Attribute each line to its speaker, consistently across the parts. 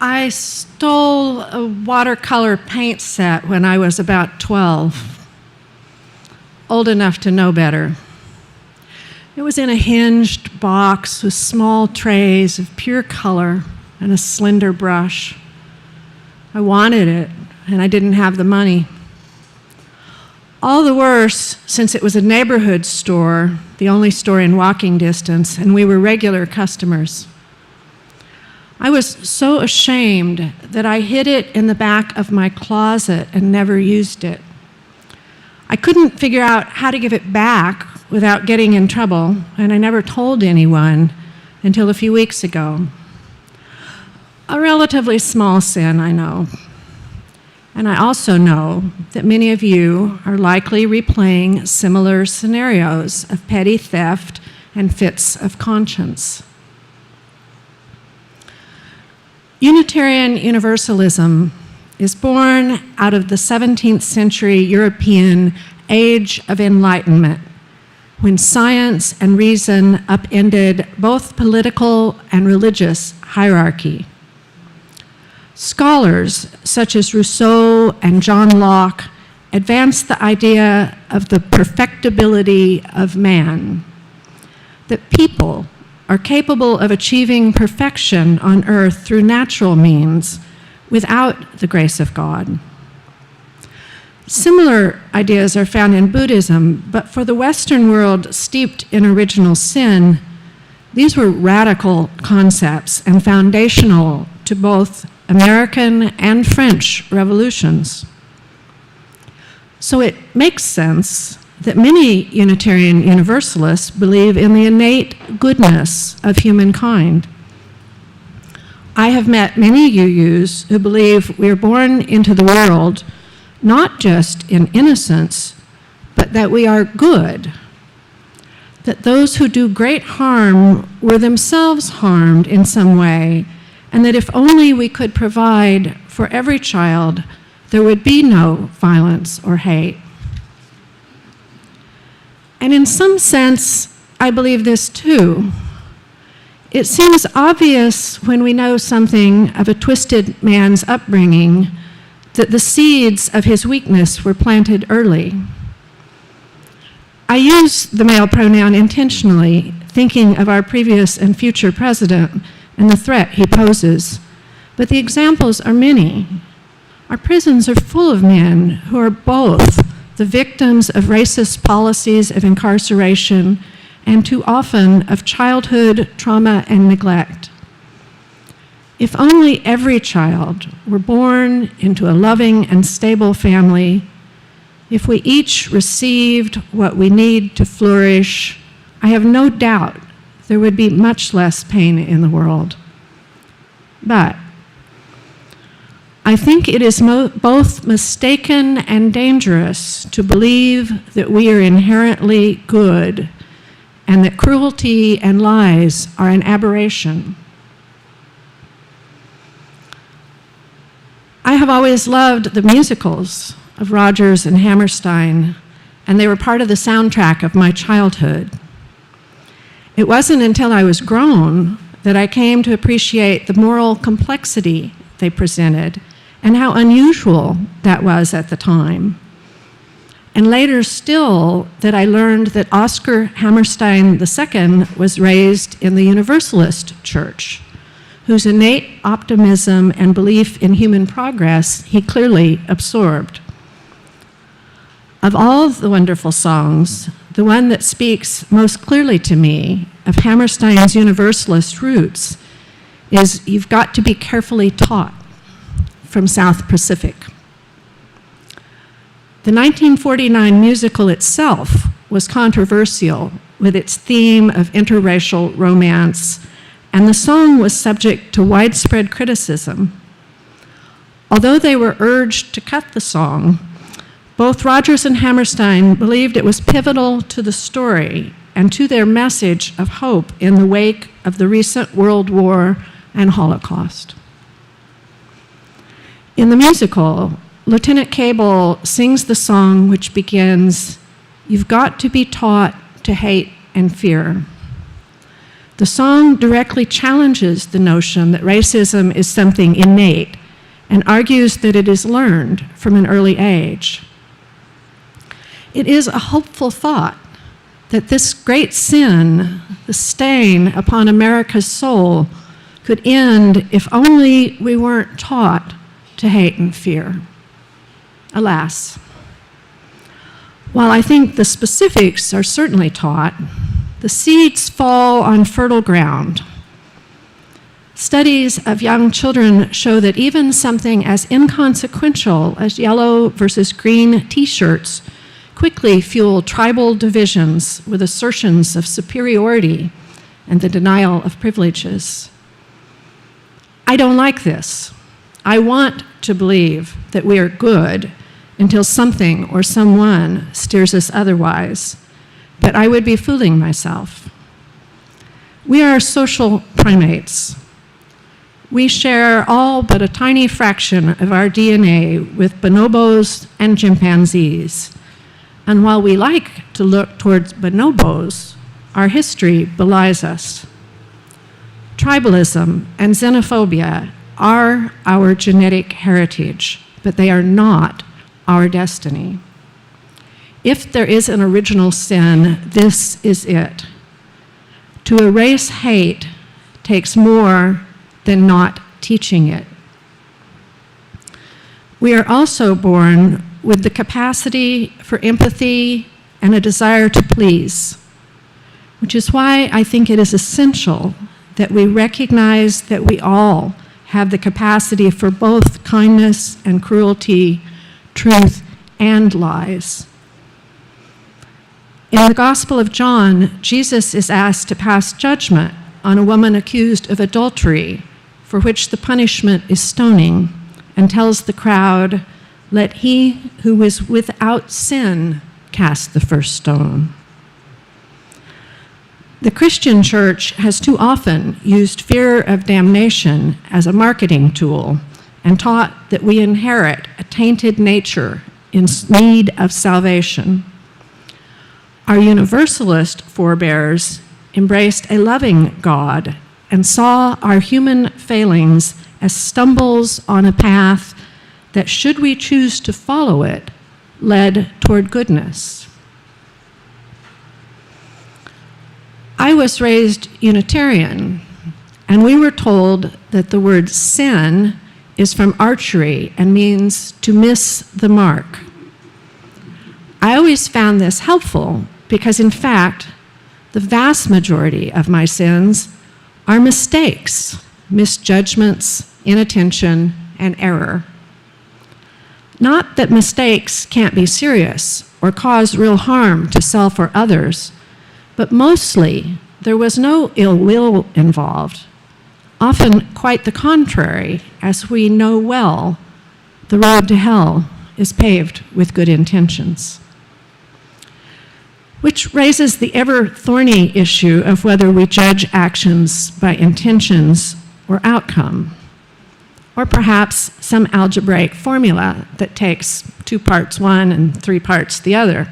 Speaker 1: I stole a watercolor paint set when I was about 12, old enough to know better. It was in a hinged box with small trays of pure color and a slender brush. I wanted it, and I didn't have the money. All the worse, since it was a neighborhood store, the only store in walking distance, and we were regular customers. I was so ashamed that I hid it in the back of my closet and never used it. I couldn't figure out how to give it back without getting in trouble, and I never told anyone until a few weeks ago. A relatively small sin, I know. And I also know that many of you are likely replaying similar scenarios of petty theft and fits of conscience. Unitarian Universalism is born out of the 17th century European Age of Enlightenment, when science and reason upended both political and religious hierarchy. Scholars such as Rousseau and John Locke advanced the idea of the perfectibility of man, that people are capable of achieving perfection on earth through natural means without the grace of God. Similar ideas are found in Buddhism, but for the Western world steeped in original sin, these were radical concepts and foundational to both American and French revolutions. So it makes sense that many Unitarian Universalists believe in the innate goodness of humankind. I have met many UUs who believe we are born into the world not just in innocence, but that we are good, that those who do great harm were themselves harmed in some way, and that if only we could provide for every child, there would be no violence or hate. And in some sense, I believe this too. It seems obvious when we know something of a twisted man's upbringing that the seeds of his weakness were planted early. I use the male pronoun intentionally, thinking of our previous and future president and the threat he poses, but the examples are many. Our prisons are full of men who are both the victims of racist policies of incarceration and too often of childhood trauma and neglect. If only every child were born into a loving and stable family, if we each received what we need to flourish, I have no doubt there would be much less pain in the world. But I think it is both mistaken and dangerous to believe that we are inherently good and that cruelty and lies are an aberration. I have always loved the musicals of Rodgers and Hammerstein, and they were part of the soundtrack of my childhood. It wasn't until I was grown that I came to appreciate the moral complexity they presented and how unusual that was at the time. And later still, that I learned that Oscar Hammerstein II was raised in the Universalist Church, whose innate optimism and belief in human progress he clearly absorbed. Of all the wonderful songs, the one that speaks most clearly to me of Hammerstein's Universalist roots is "You've Got to Be Carefully Taught" from South Pacific. The 1949 musical itself was controversial with its theme of interracial romance, and the song was subject to widespread criticism. Although they were urged to cut the song, both Rodgers and Hammerstein believed it was pivotal to the story and to their message of hope in the wake of the recent World War and Holocaust. In the musical, Lieutenant Cable sings the song which begins, "You've got to be taught to hate and fear." The song directly challenges the notion that racism is something innate and argues that it is learned from an early age. It is a hopeful thought that this great sin, the stain upon America's soul, could end if only we weren't taught to hate and fear. Alas, while I think the specifics are certainly taught, the seeds fall on fertile ground. Studies of young children show that even something as inconsequential as yellow versus green t-shirts quickly fuel tribal divisions with assertions of superiority and the denial of privileges. I don't like this. I want to believe that we are good until something or someone steers us otherwise, but I would be fooling myself. We are social primates. We share all but a tiny fraction of our DNA with bonobos and chimpanzees. And while we like to look towards bonobos, our history belies us. Tribalism and xenophobia are our genetic heritage, but they are not our destiny. If there is an original sin, this is it. To erase hate takes more than not teaching it. We are also born with the capacity for empathy and a desire to please, which is why I think it is essential that we recognize that we all have the capacity for both kindness and cruelty, truth and lies. In the Gospel of John, Jesus is asked to pass judgment on a woman accused of adultery, for which the punishment is stoning, and tells the crowd, "Let he who is without sin cast the first stone." The Christian church has too often used fear of damnation as a marketing tool and taught that we inherit a tainted nature in need of salvation. Our universalist forebears embraced a loving God and saw our human failings as stumbles on a path that, should we choose to follow it, led toward goodness. I was raised Unitarian, and we were told that the word sin is from archery and means to miss the mark. I always found this helpful because, in fact, the vast majority of my sins are mistakes, misjudgments, inattention, and error. Not that mistakes can't be serious or cause real harm to self or others, but mostly there was no ill will involved, often quite the contrary, as we know well, the road to hell is paved with good intentions. Which raises the ever-thorny issue of whether we judge actions by intentions or outcome, or perhaps some algebraic formula that takes 2 parts one and 3 parts the other.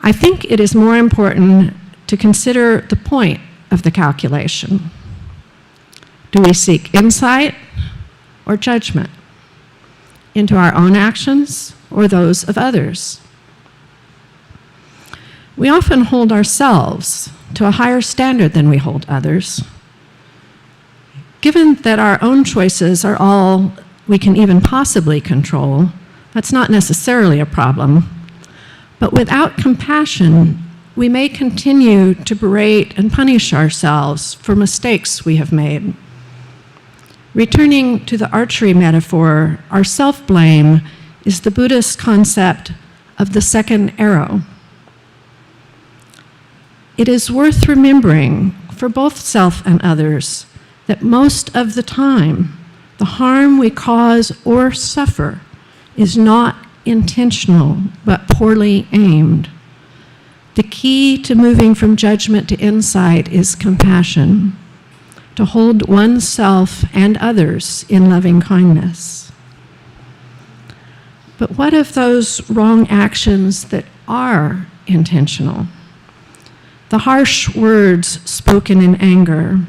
Speaker 1: I think it is more important to consider the point of the calculation. Do we seek insight or judgment into our own actions or those of others? We often hold ourselves to a higher standard than we hold others. Given that our own choices are all we can even possibly control, that's not necessarily a problem. But without compassion, we may continue to berate and punish ourselves for mistakes we have made. Returning to the archery metaphor, our self-blame is the Buddhist concept of the second arrow. It is worth remembering for both self and others that most of the time, the harm we cause or suffer is not intentional but poorly aimed. The key to moving from judgment to insight is compassion, to hold oneself and others in loving kindness. But what of those wrong actions that are intentional? the harsh words spoken in anger,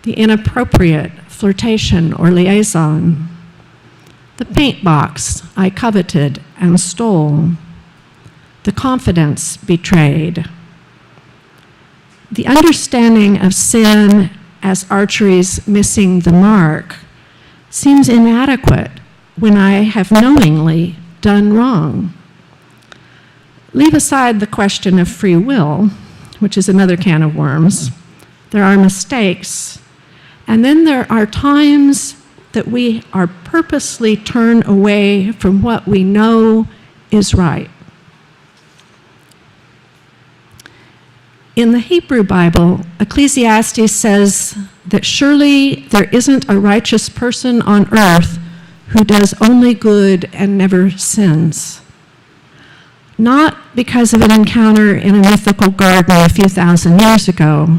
Speaker 1: the inappropriate flirtation or liaison, the paint box I coveted and stole, the confidence betrayed. The understanding of sin as archery's missing the mark seems inadequate when I have knowingly done wrong. Leave aside the question of free will, which is another can of worms. There are mistakes, and then there are times that we are purposely turned away from what we know is right. In the Hebrew Bible, Ecclesiastes says that surely there isn't a righteous person on earth who does only good and never sins. Not because of an encounter in a mythical garden a few thousand years ago,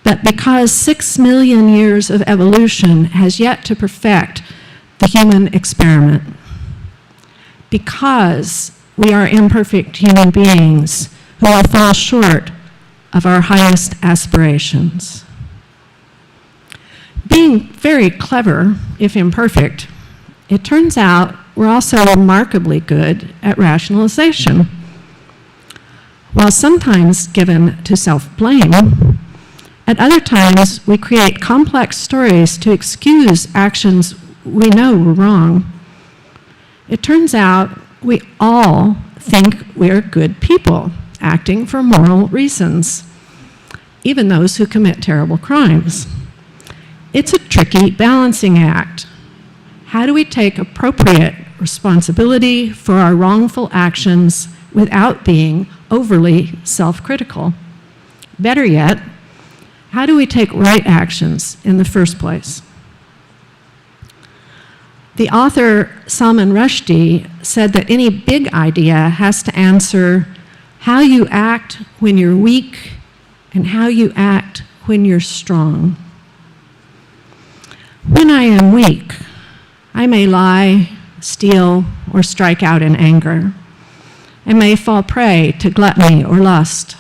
Speaker 1: but because 6 million years of evolution has yet to perfect the human experiment. Because we are imperfect human beings who will fall short of our highest aspirations. Being very clever, if imperfect, it turns out we're also remarkably good at rationalization. While sometimes given to self-blame, at other times we create complex stories to excuse actions we know were wrong. It turns out we all think we're good people, acting for moral reasons, even those who commit terrible crimes. It's a tricky balancing act. How do we take appropriate responsibility for our wrongful actions without being overly self-critical? Better yet, how do we take right actions in the first place? The author Salman Rushdie said that any big idea has to answer how you act when you're weak and how you act when you're strong. When I am weak, I may lie, steal, or strike out in anger. I may fall prey to gluttony or lust.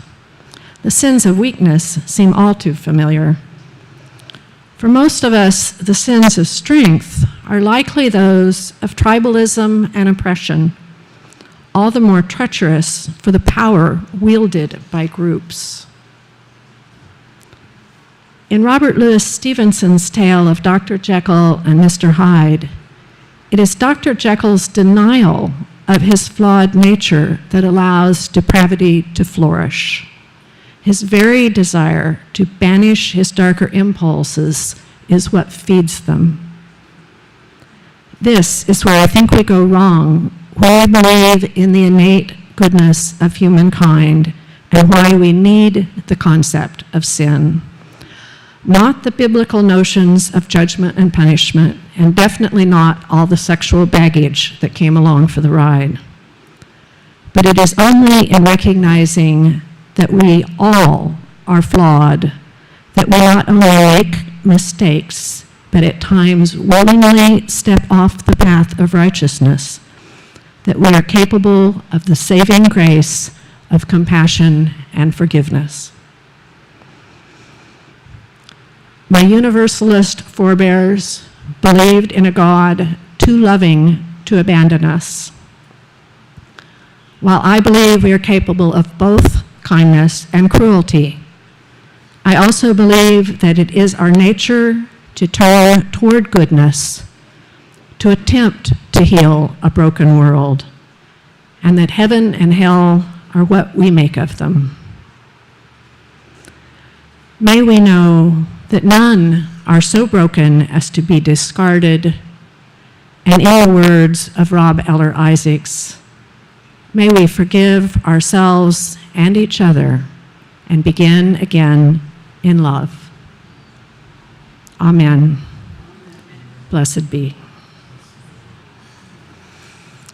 Speaker 1: The sins of weakness seem all too familiar. For most of us, the sins of strength are likely those of tribalism and oppression, all the more treacherous for the power wielded by groups. In Robert Louis Stevenson's tale of Dr. Jekyll and Mr. Hyde, it is Dr. Jekyll's denial of his flawed nature that allows depravity to flourish. His very desire to banish his darker impulses is what feeds them. This is where I think we go wrong, where we believe in the innate goodness of humankind and why we need the concept of sin. Not the biblical notions of judgment and punishment, and definitely not all the sexual baggage that came along for the ride. But it is only in recognizing that we all are flawed, that we not only make mistakes, but at times willingly step off the path of righteousness, that we are capable of the saving grace of compassion and forgiveness. My Universalist forebears believed in a God too loving to abandon us. While I believe we are capable of both kindness and cruelty, I also believe that it is our nature to turn toward goodness, to attempt to heal a broken world, and that heaven and hell are what we make of them. May we know that none are so broken as to be discarded, and in the words of Rob Eller Isaacs, may we forgive ourselves and each other and begin again in love. Amen. Blessed be.